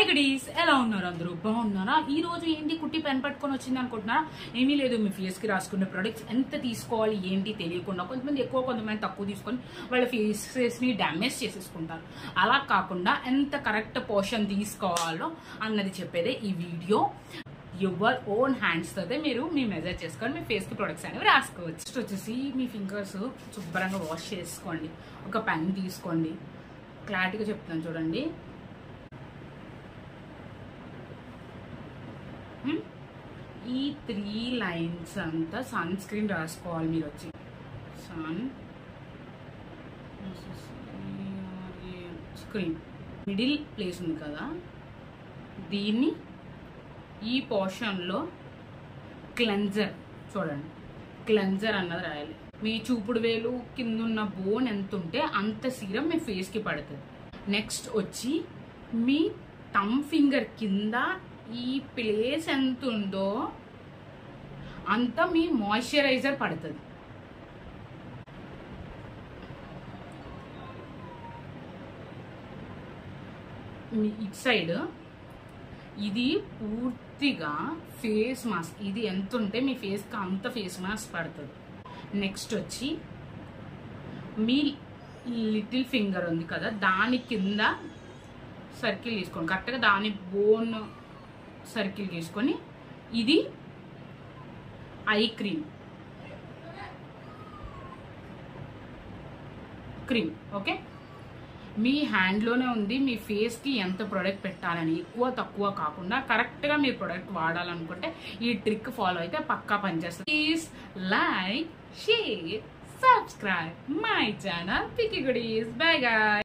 గడీస్ ఎలా ఉన్నారు అందరూ బాగున్నారా? ఈ రోజు ఏంటి కుట్టి పెన్ పట్టుకొని వచ్చింది అనుకుంటున్నారా? ఏమీ లేదు, మీ ఫేస్ కి రాసుకునే ప్రొడక్ట్స్ ఎంత తీసుకోవాలి ఏంటి తెలియకుండా కొంతమంది ఎక్కువ కొంతమంది తక్కువ తీసుకొని వాళ్ళ ఫేస్ ని డ్యామేజ్ చేసేసుకుంటారు. అలా కాకుండా ఎంత కరెక్ట్ పోర్షన్ తీసుకోవాలో అన్నది చెప్పేదే ఈ వీడియో. యువర్ ఓన్ హ్యాండ్స్ తోనే మీరు మీ మెజర్ చేసుకొని మీ ఫేస్ కి ప్రొడక్ట్స్ అనేవి రాసుకోవచ్చు. నెక్స్ట్ వచ్చేసి మీ ఫింగర్స్ శుభ్రంగా వాష్ చేసుకోండి. ఒక పెన్ తీసుకోండి, క్లారిటీగా చెప్తున్నాను చూడండి. ఈ 3 లైన్స్ అంతా సన్ స్క్రీన్ రాసుకోవాలి. మీరు వచ్చి సన్ స్క్రీన్ మిడిల్ ప్లేస్ ఉంది కదా, దీన్ని ఈ పోర్షన్లో క్లెన్జర్ చూడండి, క్లెన్జర్ అన్నది రాయాలి. మీ చూపుడు వేలు కింద ఉన్న బోన్ ఎంత ఉంటే అంత సీరం మీ ఫేస్కి పడుతుంది. నెక్స్ట్ వచ్చి మీ థంబ్ ఫింగర్ కింద ఈ ప్లేస్ ఎంత ఉందో అంత మీ మాయిశ్చరైజర్ పడుతుంది. మీ ఇటు సైడ్ ఇది పూర్తిగా ఫేస్ మాస్క్, ఇది ఎంత ఉంటే మీ ఫేస్కి అంత ఫేస్ మాస్క్ పడుతుంది. నెక్స్ట్ వచ్చి మీ లిటిల్ ఫింగర్ ఉంది కదా, దాని కింద సర్కిల్ తీసుకోండి, కరెక్ట్గా దాని బోన్ సర్కిల్ తీసుకొని ఇది ఐ క్రీమ్ ఓకే. మీ హ్యాండ్లోనే ఉంది మీ ఫేస్కి ఎంత ప్రొడక్ట్ పెట్టాలని, ఎక్కువ తక్కువ కాకుండా కరెక్ట్గా మీరు ప్రొడక్ట్ వాడాలనుకుంటే ఈ ట్రిక్ ఫాలో అయితే పక్కా పనిచేస్తుంది. Please like, share, subscribe my channel పికి గుడీస్. Bye guys.